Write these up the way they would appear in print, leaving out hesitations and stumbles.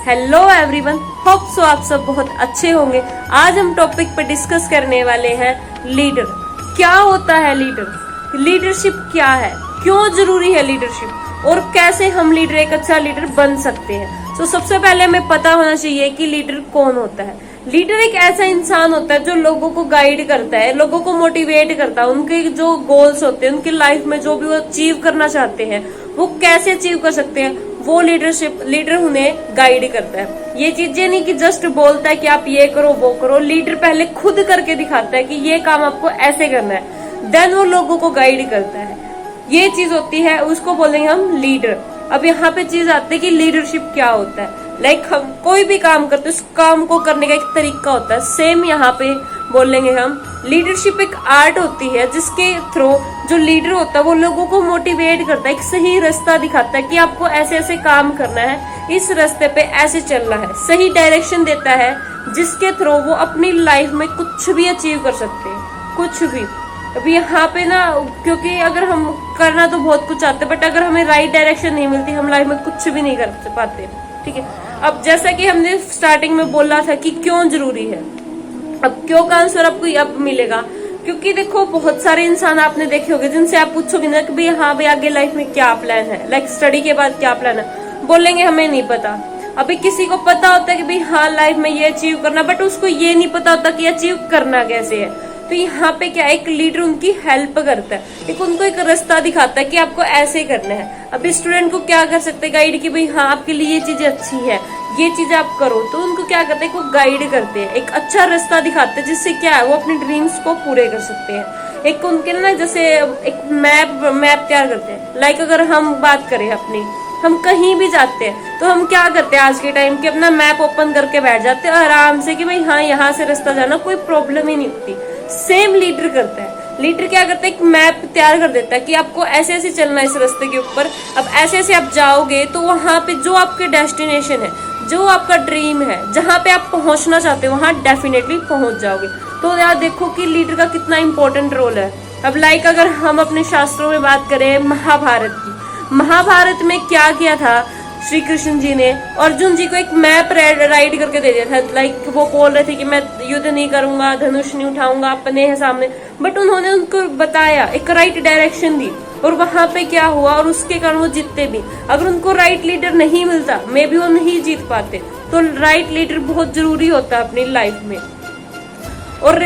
Hello everyone, hope so आप सब बहुत अच्छे होंगे। आज हम टॉपिक पे डिस्कस करने वाले हैं लीडर। क्या होता है लीडर, लीडरशिप क्या है, क्यों जरूरी है लीडरशिप और कैसे हम लीडर एक अच्छा लीडर बन सकते हैं। तो सबसे पहले हमें पता होना चाहिए कि लीडर कौन होता है। लीडर एक ऐसा इंसान होता है जो लोगों को गाइड करता है, लोगों को मोटिवेट करता है, उनके जो गोल्स होते हैं, उनकी लाइफ में जो भी वो अचीव करना चाहते हैं वो कैसे अचीव कर सकते हैं, वो लीडर उन्हें गाइड करता है। ये चीजें नहीं कि जस्ट बोलता है कि आप ये करो वो करो, लीडर पहले खुद करके दिखाता है कि ये काम आपको ऐसे करना है, देन वो लोगों को गाइड करता है। ये चीज होती है, उसको बोलेंगे हम लीडर। अब यहाँ पे चीज आती है कि लीडरशिप क्या होता है। लाइक हम कोई भी काम करते हैं, उस काम को करने का एक तरीका होता है। सेम यहाँ पे बोलेंगे हम लीडरशिप एक आर्ट होती है जिसके थ्रू जो लीडर होता है वो लोगों को मोटिवेट करता है, एक सही रास्ता दिखाता है कि आपको ऐसे ऐसे काम करना है, इस रास्ते पे ऐसे चलना है, सही डायरेक्शन देता है जिसके थ्रू वो अपनी लाइफ में कुछ भी अचीव कर सकते हैं, कुछ भी। अभी यहाँ पे ना, क्योंकि अगर हम करना तो बहुत कुछ चाहते हैं बट अगर हमें राइट डायरेक्शन नहीं मिलती हम लाइफ में कुछ भी नहीं कर पाते, ठीक है। अब जैसा कि हमने स्टार्टिंग में बोला था कि क्यों जरूरी है, अब क्यों का आंसर आपको अब मिलेगा। क्योंकि देखो बहुत सारे इंसान आपने देखे होंगे जिनसे आप पूछोगे ना कि भाई हाँ भाई आगे लाइफ में क्या प्लान है, लाइक स्टडी के बाद क्या प्लान है, बोलेंगे हमें नहीं पता। अभी किसी को पता होता है कि भाई हाँ लाइफ में ये अचीव करना, बट उसको ये नहीं पता होता कि अचीव करना कैसे है। तो यहाँ पे क्या, एक लीडर उनकी हेल्प करता है, एक उनको एक रास्ता दिखाता है कि आपको ऐसे करना है। अभी स्टूडेंट को क्या कर सकते हैं, गाइड की भाई हाँ आपके लिए ये चीजें अच्छी है, ये चीजें आप करो। तो उनको क्या करते हैं, वो गाइड करते हैं, एक अच्छा रास्ता दिखाते हैं जिससे क्या है वो अपने ड्रीम्स को पूरे कर सकते हैं। एक उनके ना जैसे एक मैप तैयार करते हैं। लाइक अगर हम बात करें अपनी, हम कहीं भी जाते हैं तो हम क्या करते हैं आज के टाइम के, अपना मैप ओपन करके बैठ जाते हैं आराम से कि भाई हाँ यहाँ से रास्ता जाना, कोई प्रॉब्लम ही नहीं होती। सेम लीडर करता है। लीडर क्या करता है, एक मैप तैयार कर देता है कि आपको ऐसे ऐसे चलना है इस रास्ते के ऊपर। अब ऐसे ऐसे आप जाओगे तो वहां पे जो आपके डेस्टिनेशन है, जो आपका ड्रीम है, जहां पे आप पहुंचना चाहते हो वहां डेफिनेटली पहुंच जाओगे। तो यार देखो कि लीडर का कितना इंपॉर्टेंट रोल है। अब लाइक अगर हम अपने शास्त्रों में बात करें महाभारत की, महाभारत में क्या किया था श्री कृष्ण जी ने, अर्जुन जी को एक मैप राइड करके दे दिया था। लाइक वो बोल रहे थे कि मैं युद्ध नहीं करूंगा, धनुष नहीं उठाऊंगा, अपने है सामने, बट उन्होंने उनको बताया, एक राइट डायरेक्शन दी और वहां पे क्या हुआ और उसके कारण वो जीतते भी। अगर उनको राइट लीडर नहीं मिलता मे बी वो नहीं जीत पाते। तो राइट लीडर बहुत जरूरी होता है अपनी लाइफ में। और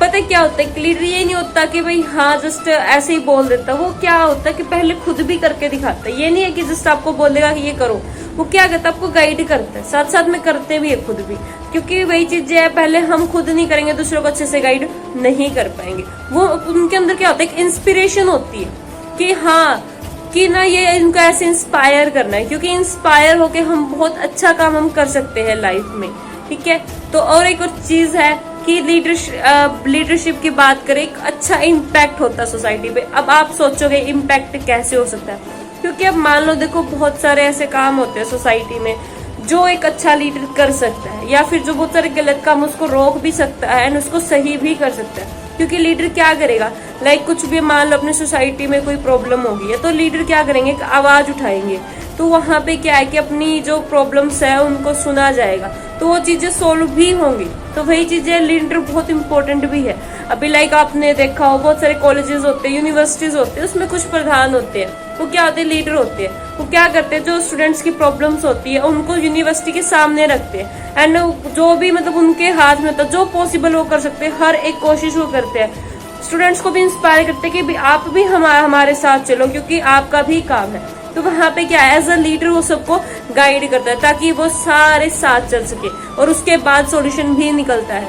पता क्या होता है, लीडर ये नहीं होता कि भाई हाँ जस्ट ऐसे ही बोल देता, वो क्या होता है कि पहले खुद भी करके दिखाता है। ये नहीं है कि जस्ट आपको बोलेगा कि ये करो, वो क्या करता है आपको गाइड करता है, साथ साथ में करते भी है खुद भी। क्योंकि वही चीजें है, पहले हम खुद नहीं करेंगे दूसरों को अच्छे से गाइड नहीं कर पाएंगे। वो उनके अंदर क्या होता है, एक इंस्पिरेशन होती है कि हाँ कि ना ये इनको ऐसे इंस्पायर करना है, क्योंकि इंस्पायर होके हम बहुत अच्छा काम हम कर सकते हैं लाइफ में, ठीक है। तो और एक और चीज है कि लीडरशिप की बात करें, एक अच्छा इम्पैक्ट होता है सोसाइटी पे। अब आप सोचोगे इम्पैक्ट कैसे हो सकता है, क्योंकि अब मान लो देखो बहुत सारे ऐसे काम होते हैं सोसाइटी में जो एक अच्छा लीडर कर सकता है, या फिर जो बहुत सारे गलत काम उसको रोक भी सकता है एंड उसको सही भी कर सकता है। क्योंकि लीडर क्या करेगा, लाइक कुछ भी मान लो अपनी सोसाइटी में कोई प्रॉब्लम होगी है तो लीडर क्या करेंगे, एक आवाज उठाएंगे। तो वहां पे क्या है कि अपनी जो प्रॉब्लम्स है उनको सुना जाएगा, तो वो चीजें सोल्व भी होंगी। तो वही चीजें लीडर बहुत इंपॉर्टेंट भी है। अभी लाइक आपने देखा हो बहुत सारे कॉलेजेस होते हैं, यूनिवर्सिटीज होते हैं, उसमें कुछ प्रधान होते हैं, वो क्या होते हैं, लीडर होते हैं। वो क्या करते हैं, जो स्टूडेंट्स की प्रॉब्लम्स होती है उनको यूनिवर्सिटी के सामने रखते हैं एंड जो भी मतलब उनके हाथ में होता है, जो पॉसिबल वो कर सकते हैं, हर एक कोशिश वो करते हैं। स्टूडेंट्स को भी इंस्पायर करते हैं कि आप भी हमारे साथ चलो क्योंकि आपका भी काम है। तो वहां पे क्या है, एज अ लीडर वो सबको गाइड करता है ताकि वो सारे साथ चल सके और उसके बाद सॉल्यूशन भी निकलता है।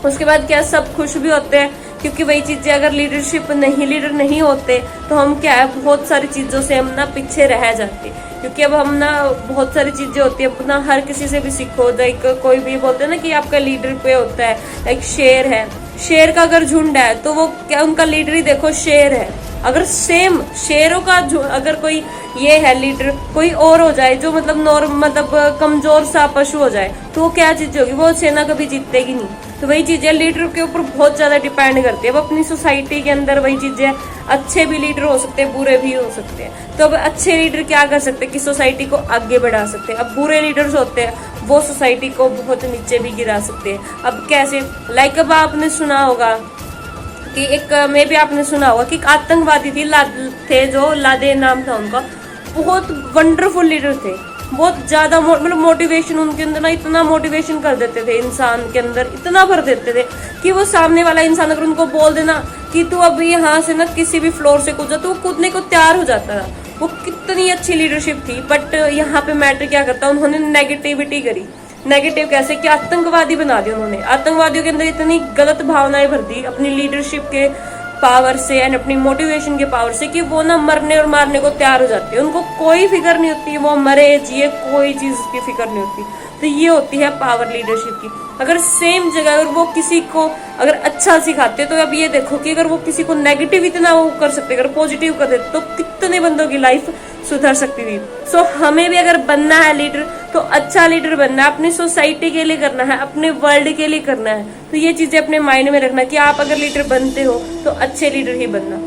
उसके बाद क्या, सब खुश भी होते हैं क्योंकि वही चीजें, अगर लीडर नहीं होते तो हम क्या है बहुत सारी चीजों से हम ना पीछे रह जाते। क्योंकि अब हम ना बहुत सारी चीजें होती है अपना, हर किसी से भी सीखो। लाइक कोई भी बोलते हैं ना कि आपका लीडर पे होता है, लाइक शेर है, शेर का अगर झुंड है तो वो क्या, उनका लीडर ही देखो शेर है। अगर सेम शेरों का अगर कोई ये है लीडर, कोई और हो जाए जो मतलब कमजोर सा पशु हो जाए तो वो क्या चीज होगी, वो सेना कभी जीतेगी नहीं। तो वही चीजें लीडर के ऊपर बहुत ज्यादा डिपेंड करती है। अब अपनी सोसाइटी के अंदर वही चीजें, अच्छे भी लीडर हो सकते हैं, बुरे भी हो सकते हैं। तो अब अच्छे लीडर क्या कर सकते हैं कि सोसाइटी को आगे बढ़ा सकते हैं। अब बुरे लीडर्स होते हैं वो सोसाइटी को बहुत नीचे भी गिरा सकते हैं। अब कैसे, लाइक अब आपने सुना होगा कि एक में भी आपने सुना होगा कि एक आतंकवादी थे जो लादे नाम था उनका, बहुत वंडरफुल लीडर थे, बहुत ज्यादा मतलब मोटिवेशन उनके अंदर ना, इतना मोटिवेशन कर देते थे इंसान के अंदर, इतना भर देते थे कि वो सामने वाला इंसान अगर उनको बोल देना कि तू अब यहाँ से ना किसी भी फ्लोर से कूद जा, तो वो कूदने को तैयार हो जाता था। वो कितनी अच्छी लीडरशिप थी। बट यहाँ पे मैटर क्या करता, उन्होंने नेगेटिविटी करी। नेगेटिव कैसे कि आतंकवादी बना दिया उन्होंने, आतंकवादियों के अंदर इतनी गलत भावनाएं भर दी अपनी लीडरशिप के पावर से एंड अपनी मोटिवेशन के पावर से कि वो ना मरने और मारने को तैयार हो जाते हैं। उनको कोई फिक्र नहीं होती वो मरे जिए, कोई चीज की फिक्र नहीं होती। तो ये होती है पावर लीडरशिप की। अगर सेम जगह अगर वो किसी को अगर अच्छा सिखाते तो अब ये देखो कि अगर वो किसी को नेगेटिव इतना वो कर सकते, अगर पॉजिटिव कर देते तो कितने बंदों की लाइफ सुधर सकती थी। सो हमें भी अगर बनना है लीडर तो अच्छा लीडर बनना है, अपनी सोसाइटी के लिए करना है, अपने वर्ल्ड के लिए करना है। तो ये चीजें अपने माइंड में रखना कि आप अगर लीडर बनते हो तो अच्छे लीडर ही बनना।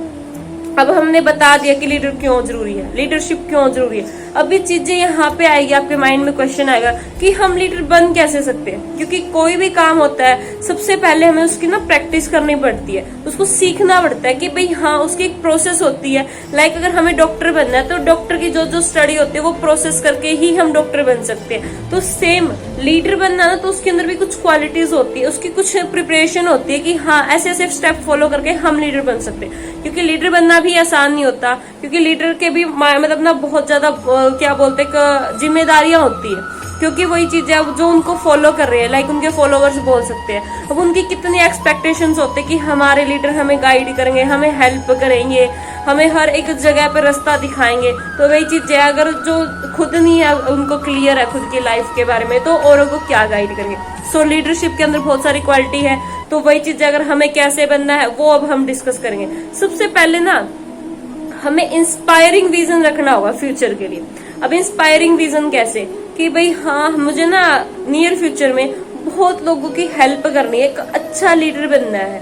अब हमने बता दिया कि लीडर क्यों जरूरी है, लीडरशिप क्यों जरूरी है। अब ये चीजें यहाँ पे आएगी, आपके माइंड में क्वेश्चन आएगा कि हम लीडर बन कैसे सकते हैं। क्योंकि कोई भी काम होता है सबसे पहले हमें उसकी ना प्रैक्टिस करनी पड़ती है, उसको सीखना पड़ता है कि भाई हाँ उसकी एक प्रोसेस होती है। लाइक अगर हमें डॉक्टर बनना है तो डॉक्टर की जो जो स्टडी होती है वो प्रोसेस करके ही हम डॉक्टर बन सकते हैं। तो सेम लीडर बनना ना, तो उसके अंदर भी कुछ क्वालिटीज होती है, उसकी कुछ प्रिपरेशन होती है कि हाँ ऐसे ऐसे स्टेप फॉलो करके हम लीडर बन सकते हैं। क्योंकि लीडर बनना भी आसान नहीं होता, क्योंकि लीडर के भी मतलब ना बहुत ज्यादा क्या बोलते हैं जिम्मेदारियां होती है। क्योंकि वही चीजें जो उनको फॉलो कर रहे हैं, लाइक उनके फॉलोवर्स बोल सकते हैं, अब उनकी कितनी एक्सपेक्टेशंस होते हैं कि हमारे लीडर हमें गाइड करेंगे, हमें हेल्प करेंगे, हमें हर एक जगह पे रास्ता दिखाएंगे। तो वही चीजें अगर जो खुद नहीं है उनको क्लियर है खुद की लाइफ के बारे में, तो औरों को क्या गाइड करेंगे। सो लीडरशिप के अंदर बहुत सारी क्वालिटी है। तो वही चीजें अगर हमें कैसे बनना है वो अब हम डिस्कस करेंगे। सबसे पहले ना हमें इंस्पायरिंग विजन रखना होगा फ्यूचर के लिए। अब इंस्पायरिंग विजन कैसे कि भाई हाँ मुझे ना नियर फ्यूचर में बहुत लोगों की हेल्प करनी है, एक अच्छा लीडर बनना है।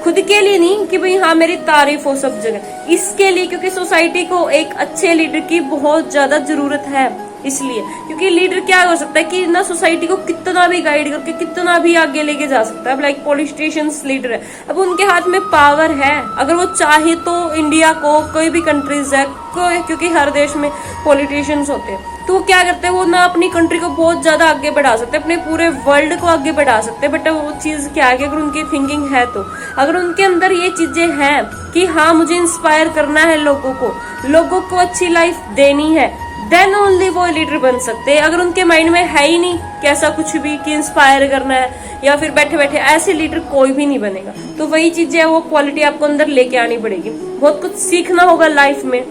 खुद के लिए नहीं कि भाई हाँ मेरी तारीफ हो सब जगह, इसके लिए क्योंकि सोसाइटी को एक अच्छे लीडर की बहुत ज्यादा जरूरत है। इसलिए क्योंकि लीडर क्या हो सकता है कि ना सोसाइटी को कितना भी गाइड करके कितना भी आगे लेके जा सकता है। अब लाइक पॉलिटिशियंस लीडर है, अब उनके हाथ में पावर है, अगर वो चाहे तो इंडिया को कोई भी कंट्रीज है क्योंकि हर देश में पॉलिटिशियंस होते हैं, तो वो क्या करते हैं वो ना अपनी कंट्री को बहुत ज्यादा आगे बढ़ा सकते हैं, अपने पूरे वर्ल्ड को आगे बढ़ा सकते हैं। बट वो चीज क्या है कि अगर उनकी थिंकिंग है, तो अगर उनके अंदर ये चीजें हैं कि हाँ मुझे इंस्पायर करना है लोगों को अच्छी लाइफ देनी है, देन ओनली वो लीडर बन सकते हैं। अगर उनके माइंड में है ही नहीं कि ऐसा कुछ भी कि इंस्पायर करना है या फिर बैठे बैठे, ऐसे लीडर कोई भी नहीं बनेगा। तो वही चीजें वो क्वालिटी आपको अंदर लेके आनी पड़ेगी, बहुत कुछ सीखना होगा लाइफ में।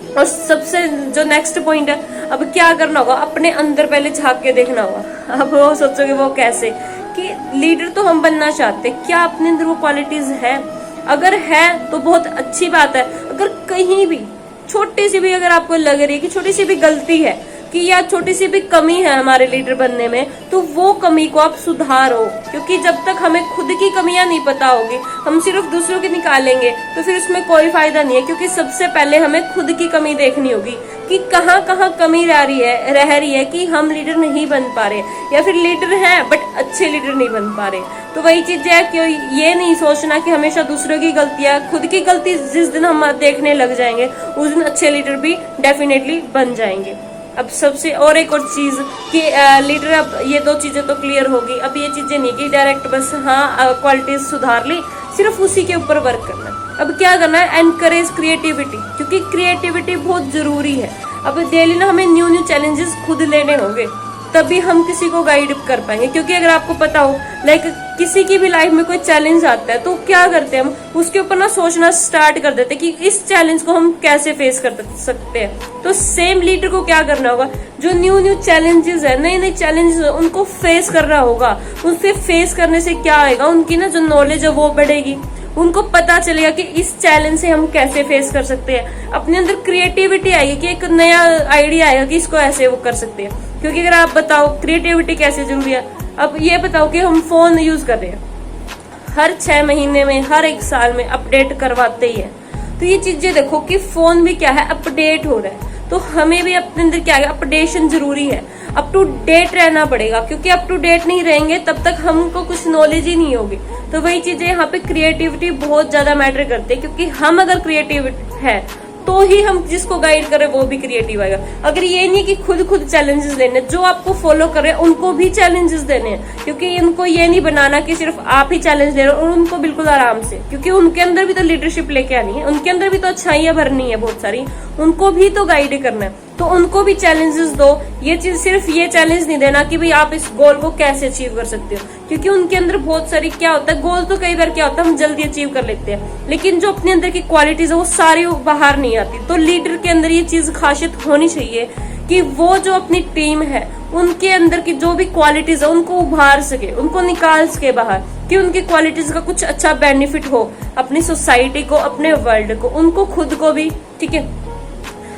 और सबसे जो नेक्स्ट पॉइंट है, अब क्या करना होगा, अपने अंदर पहले झांक के देखना होगा। अब वो सोचोगे वो कैसे कि लीडर तो हम बनना चाहते, क्या अपने अंदर वो क्वालिटीज है? अगर है तो बहुत अच्छी बात है। अगर कहीं भी छोटी सी भी अगर आपको लग रही है कि छोटी सी भी गलती है कि या छोटी सी भी कमी है हमारे लीडर बनने में, तो वो कमी को आप सुधारो। क्योंकि जब तक हमें खुद की कमियां नहीं पता होगी, हम सिर्फ दूसरों की निकालेंगे तो फिर उसमें कोई फायदा नहीं है। क्योंकि सबसे पहले हमें खुद की कमी देखनी होगी कि कहाँ कहाँ कमी रह रही है कि हम लीडर नहीं बन पा रहे, या फिर लीडर हैं बट अच्छे लीडर नहीं बन पा रहे। तो वही चीज है कि ये नहीं सोचना कि हमेशा दूसरों की गलतियां, खुद की गलती जिस दिन हम देखने लग जाएंगे उस दिन अच्छे लीडर भी डेफिनेटली बन जाएंगे। अब सबसे और एक और चीज कि लीडर, अब ये दो चीजें तो क्लियर होगी। अब ये चीजें नहीं कि डायरेक्ट बस हाँ क्वालिटीज सुधार ली, सिर्फ उसी के ऊपर वर्क करना। अब क्या करना है, एनकरेज क्रिएटिविटी, क्योंकि क्रिएटिविटी बहुत जरूरी है। अब डेली ना हमें न्यू चैलेंजेस खुद लेने होंगे, तभी हम किसी को गाइड कर पाएंगे। क्योंकि अगर आपको पता हो लाइक किसी की भी लाइफ में कोई चैलेंज आता है तो क्या करते हैं हम उसके ऊपर ना सोचना स्टार्ट कर देते हैं कि इस चैलेंज को हम कैसे फेस कर सकते हैं। तो सेम लीडर को क्या करना होगा, जो न्यू चैलेंजेस है, नए चैलेंजेस है, उनको फेस करना होगा। उससे फेस करने से क्या आएगा, उनकी ना जो नॉलेज है वो बढ़ेगी, उनको पता चलेगा कि इस चैलेंज से हम कैसे फेस कर सकते हैं। अपने अंदर क्रिएटिविटी आएगी कि एक नया आइडिया आएगा कि इसको ऐसे वो कर सकते हैं। क्योंकि अगर आप बताओ क्रिएटिविटी कैसे जरूरी है, अब ये बताओ कि हम फोन यूज कर रहे हैं, हर 6 महीने में, हर 1 साल में अपडेट करवाते ही है। तो ये चीजें देखो कि फोन भी क्या है, अपडेट हो रहा है, तो हमें भी अपने अंदर क्या है, अपडेशन जरूरी है, अप टू डेट रहना पड़ेगा, क्योंकि अप टू डेट नहीं रहेंगे तब तक हमको कुछ नॉलेज ही नहीं होगी। तो वही चीजें यहाँ पे क्रिएटिविटी बहुत ज्यादा मैटर करती है, क्योंकि हम अगर क्रिएटिव है तो ही हम जिसको गाइड करें वो भी क्रिएटिव आएगा। अगर ये नहीं कि खुद चैलेंजेस लेने, जो आपको फॉलो कर रहे हैं उनको भी चैलेंजेस देने हैं, क्योंकि इनको ये नहीं बनाना कि सिर्फ आप ही चैलेंज ले रहे हो, और उनको बिल्कुल आराम से, क्योंकि उनके अंदर भी तो लीडरशिप लेके आनी है, उनके अंदर भी तो अच्छाइयां भरनी है बहुत सारी, उनको भी तो गाइड करना है, तो उनको भी चैलेंजेस दो। ये चीज सिर्फ ये चैलेंज नहीं देना कि भाई आप इस गोल को कैसे अचीव कर सकते हो, क्योंकि उनके अंदर बहुत सारी क्या होता है, गोल तो कई बार क्या होता है हम जल्दी अचीव कर लेते हैं, लेकिन जो अपने अंदर की क्वालिटीज है वो सारी बाहर नहीं आती। तो लीडर के अंदर ये चीज खासियत होनी चाहिए कि वो जो अपनी टीम है उनके अंदर की जो भी क्वालिटीज है उनको उभार सके, उनको निकाल सके बाहर, कि उनकी क्वालिटीज का कुछ अच्छा बेनिफिट हो अपनी सोसाइटी को, अपने वर्ल्ड को, उनको खुद को भी। ठीक है,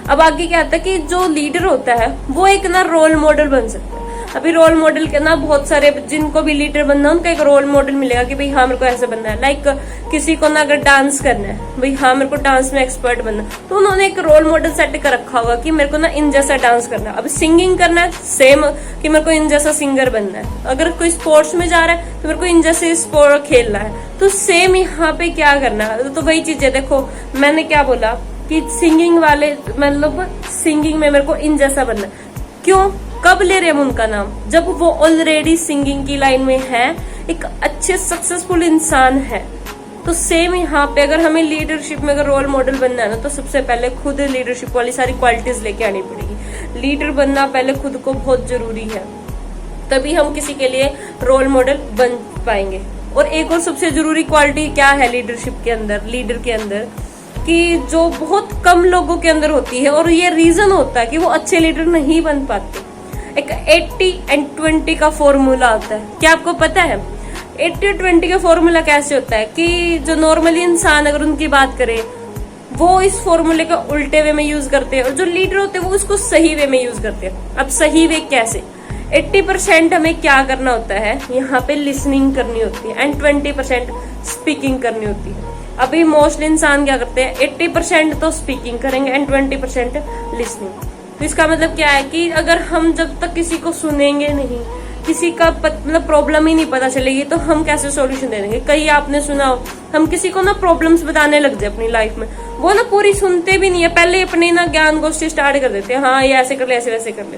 अब आगे क्या आता है कि जो लीडर होता है वो एक ना रोल मॉडल बन सकता है। अभी रोल मॉडल के ना बहुत सारे, जिनको भी लीडर बनना है उनका एक रोल मॉडल मिलेगा कि भाई हाँ मेरे को ऐसे बनना है। लाइक किसी को ना अगर डांस करना है, भाई हाँ मेरे को डांस में एक्सपर्ट बनना है, तो उन्होंने एक रोल मॉडल सेट कर रखा होगा कि मेरे को ना इन जैसा डांस करना है। अब सिंगिंग करना है सेम, कि मेरे को इन जैसा सिंगर बनना है। अगर कोई स्पोर्ट्स में जा रहा है तो मेरे को इन जैसे स्पोर्ट खेलना है। तो सेम यहाँ पे क्या करना है, तो वही चीजें देखो, मैंने क्या बोला कि सिंगिंग वाले, मतलब सिंगिंग में मेरे को इन जैसा बनना है। क्यों, कब ले रहे हम उनका नाम, जब वो ऑलरेडी सिंगिंग की लाइन में है, एक अच्छे सक्सेसफुल इंसान है। तो सेम यहाँ पे अगर हमें लीडरशिप में अगर रोल मॉडल बनना है ना, तो सबसे पहले खुद लीडरशिप वाली सारी क्वालिटीज लेके आनी पड़ेगी। लीडर बनना पहले खुद को बहुत जरूरी है, तभी हम किसी के लिए रोल मॉडल बन पाएंगे। और एक और सबसे जरूरी क्वालिटी क्या है लीडरशिप के अंदर, लीडर के अंदर, कि जो बहुत कम लोगों के अंदर होती है, और ये रीजन होता है कि वो अच्छे लीडर नहीं बन पाते। एक 80-20 का फॉर्मूला होता है, क्या आपको पता है? 80-20 का फॉर्मूला कैसे होता है कि जो नॉर्मली इंसान अगर उनकी बात करे वो इस फॉर्मूले का उल्टे वे में यूज करते हैं, और जो लीडर होते हैं वो उसको सही वे में यूज करते हैं। अब सही वे कैसे? 80% हमें क्या करना होता है, यहाँ पे लिसनिंग करनी होती है, एंड 20% स्पीकिंग करनी होती है। अभी मोस्टली इंसान क्या करते हैं, 80% तो स्पीकिंग करेंगे एंड 20% लिसनिंग। तो इसका मतलब क्या है कि अगर हम जब तक किसी को सुनेंगे नहीं, किसी का मतलब प्रॉब्लम ही नहीं पता चलेगी, तो हम कैसे सॉल्यूशन दे देंगे। कई आपने सुना हो, हम किसी को ना प्रॉब्लम्स बताने लग जाए अपनी लाइफ में, वो ना पूरी सुनते भी नहीं है, पहले अपनी ना ज्ञान गोष्ठी स्टार्ट कर देते हैं, हाँ ये ऐसे कर ले, ऐसे वैसे कर ले,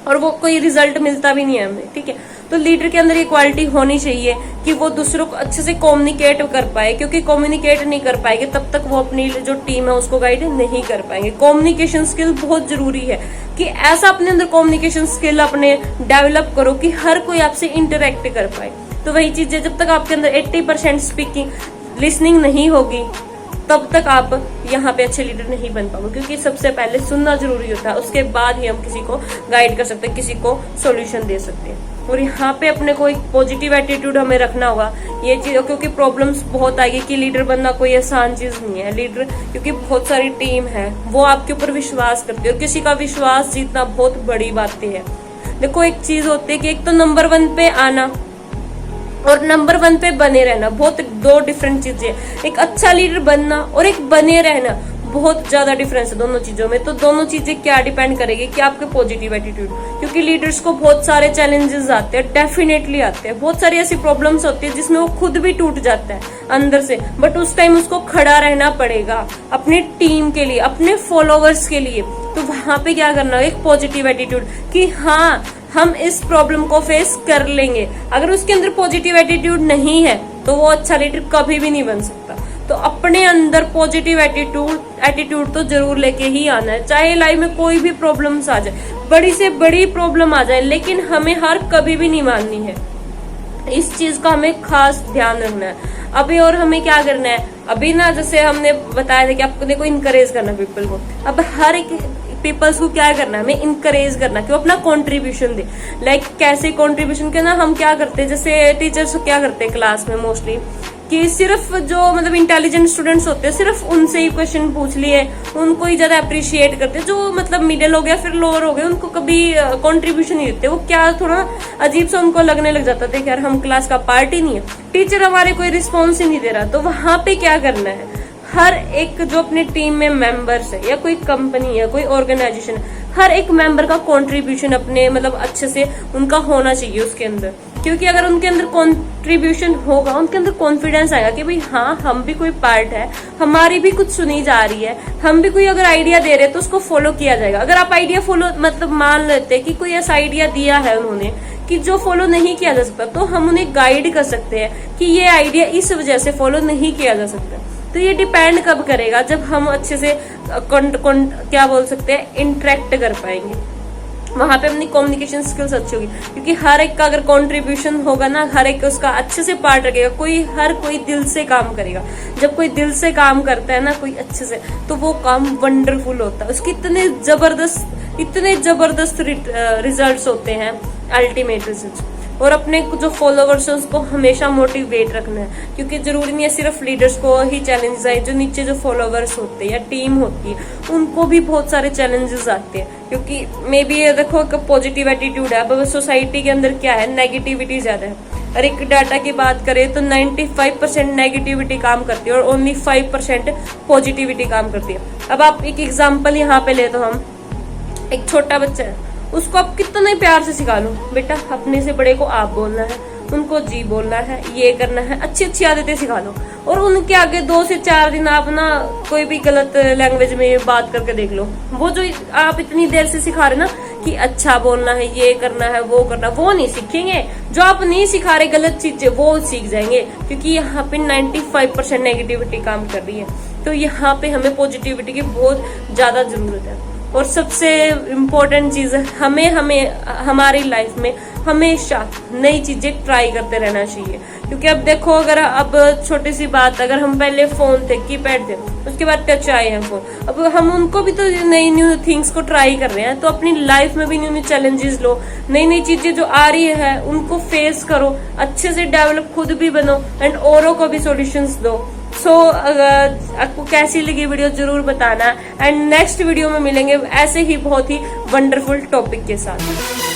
और वो कोई रिजल्ट मिलता भी नहीं है हमें। ठीक है, तो लीडर के अंदर ये क्वालिटी होनी चाहिए कि वो दूसरों को अच्छे से कम्युनिकेट कर पाए, क्योंकि कम्युनिकेट नहीं कर पाएंगे तब तक वो अपनी जो टीम है उसको गाइड नहीं कर पाएंगे। कम्युनिकेशन स्किल बहुत जरूरी है, कि ऐसा अपने अंदर कम्युनिकेशन स्किल अपने डेवलप करो कि हर कोई आपसे इंटरेक्ट कर पाए। तो वही चीजें, जब तक आपके अंदर 80% स्पीकिंग, लिसनिंग नहीं होगी, तब तक आप यहाँ पे अच्छे लीडर नहीं बन पाओगे, क्योंकि सबसे पहले सुनना जरूरी होता है, उसके बाद ही हम किसी को गाइड कर सकते हैं, किसी को सॉल्यूशन दे सकते हैं। और यहाँ पे अपने को एक पॉजिटिव एटीट्यूड हमें रखना होगा ये चीज, क्योंकि प्रॉब्लम्स बहुत आएगी कि लीडर बनना कोई आसान चीज नहीं है। लीडर, क्योंकि बहुत सारी टीम है वो आपके ऊपर विश्वास करती है, और किसी का विश्वास जीतना बहुत बड़ी बातें है। देखो एक चीज होती है कि एक तो नंबर 1 पे आना और नंबर 1 पे बने रहना, बहुत दो डिफरेंट चीजें। एक अच्छा लीडर बनना और एक बने रहना, बहुत ज्यादा डिफरेंस है दोनों चीजों में। तो दोनों चीजें क्या डिपेंड करेगी कि आपके पॉजिटिव एटीट्यूड, क्योंकि लीडर्स को बहुत सारे चैलेंजेस आते हैं, डेफिनेटली आते हैं, बहुत सारी ऐसी प्रॉब्लम्स होती है जिसमें वो खुद भी टूट जाता है अंदर से, बट उस टाइम उसको खड़ा रहना पड़ेगा अपनी टीम के लिए, अपने फॉलोवर्स के लिए। तो वहां पे क्या करना है, एक पॉजिटिव एटीट्यूड कि हाँ हम इस प्रॉब्लम को फेस कर लेंगे। अगर उसके अंदर पॉजिटिव एटीट्यूड नहीं है तो वो अच्छा लीडर कभी भी नहीं बन सकता। तो अपने अंदर पॉजिटिव एटीट्यूड तो जरूर लेके ही आना है, चाहे लाइफ में कोई भी प्रॉब्लम्स आ जाए, बड़ी से बड़ी प्रॉब्लम आ जाए, लेकिन हमें हार कभी भी नहीं माननी है। इस चीज का हमें खास ध्यान रखना है। अभी और हमें क्या करना है, अभी ना जैसे हमने बताया था कि आपको देखो इनकरेज करना पीपल को। अब हर एक पीपल्स को क्या करना है, हमें इनकरेज करना कि वो अपना कंट्रीब्यूशन दे। लाइक कैसे कंट्रीब्यूशन करना, हम क्या करते हैं, जैसे टीचर्स क्या करते हैं क्लास में मोस्टली कि सिर्फ जो मतलब इंटेलिजेंट स्टूडेंट्स होते हैं सिर्फ उनसे ही क्वेश्चन पूछ लिए, उनको ही ज्यादा अप्रिशिएट करते हैं। जो मतलब मिडिल हो गया फिर लोअर हो गए उनको कभी कंट्रीब्यूशन नहीं देते। वो क्या थोड़ा अजीब सा उनको लगने लग जाता था कि यार हम क्लास का पार्ट ही नहीं है, टीचर हमारे कोई रिस्पॉन्स ही नहीं दे रहा। तो वहां पे क्या करना है, हर एक जो अपने टीम में मेंबर्स है या कोई कंपनी है कोई ऑर्गेनाइजेशन, हर एक मेंबर का कंट्रीब्यूशन अपने मतलब अच्छे से उनका होना चाहिए उसके अंदर। क्योंकि अगर उनके अंदर कंट्रीब्यूशन होगा, उनके अंदर कॉन्फिडेंस आएगा कि भाई हाँ हम भी कोई पार्ट है, हमारी भी कुछ सुनी जा रही है, हम भी कोई अगर आइडिया दे रहे हैं तो उसको फॉलो किया जाएगा। अगर आप आइडिया फॉलो मतलब मान लेते हैं कि कोई ऐसा आइडिया दिया है उन्होंने कि जो फॉलो नहीं किया जा सकता, तो हम उन्हें गाइड कर सकते हैं कि ये आइडिया इस वजह से फॉलो नहीं किया जा सकता। तो ये डिपेंड कब करेगा, जब हम अच्छे से क्या बोल सकते हैं इंटरेक्ट कर पाएंगे, वहां पे अपनी कम्युनिकेशन स्किल्स अच्छी होगी। क्योंकि हर एक का अगर कंट्रीब्यूशन होगा ना, हर एक उसका अच्छे से पार्ट रखेगा, हर कोई दिल से काम करेगा। जब कोई दिल से काम करता है ना कोई अच्छे से, तो वो काम वंडरफुल होता है, उसकी इतने जबरदस्त रिजल्ट्स होते हैं, अल्टीमेट रिजल्ट्स। और अपने जो फॉलोवर्स है उसको हमेशा मोटिवेट रखना है, क्योंकि जरूरी नहीं है सिर्फ लीडर्स को ही चैलेंजेस आए, जो नीचे जो फॉलोवर्स होते हैं या टीम होती है उनको भी बहुत सारे चैलेंजेस आते हैं। क्योंकि मे बी ये देखो एक पॉजिटिव एटीट्यूड है, अब सोसाइटी के अंदर क्या है, नेगेटिविटी ज्यादा है। और एक डाटा की बात करें तो 95% नेगेटिविटी काम करती है और ओनली 5% पॉजिटिविटी काम करती है। अब आप एक एग्जाम्पल यहाँ पे ले तो हम एक छोटा बच्चा है, उसको आप कितना प्यार से सिखा लो, बेटा अपने से बड़े को आप बोलना है, उनको जी बोलना है, ये करना है, अच्छी अच्छी आदतें सिखा लो। और उनके आगे 2 से 4 दिन आप ना कोई भी गलत लैंग्वेज में बात करके देख लो, वो जो आप इतनी देर से सिखा रहे ना कि अच्छा बोलना है, ये करना है, वो करना, वो नहीं सीखेंगे। जो आप नहीं सिखा रहे गलत चीजें वो सीख जाएंगे, क्योंकि यहाँ पे 95% नेगेटिविटी काम कर रही है। तो यहाँ पे हमें पॉजिटिविटी की बहुत ज्यादा जरूरत है। और सबसे इम्पोर्टेंट चीज है, हमें हमारी लाइफ में हमेशा नई चीजें ट्राई करते रहना चाहिए। क्योंकि अब देखो, अगर अब छोटी सी बात, अगर हम पहले फोन थे, कीपैड थे, उसके बाद टच आए हैं फोन, अब हम उनको भी तो नई न्यू थिंग्स को ट्राई कर रहे हैं। तो अपनी लाइफ में भी न्यू चैलेंजेस लो, नई चीजें जो आ रही है उनको फेस करो, अच्छे से डेवलप खुद भी बनो एंड औरों को भी सॉल्यूशंस दो। सो आपको कैसी लगी वीडियो जरूर बताना, एंड नेक्स्ट वीडियो में मिलेंगे ऐसे ही बहुत ही वंडरफुल टॉपिक के साथ।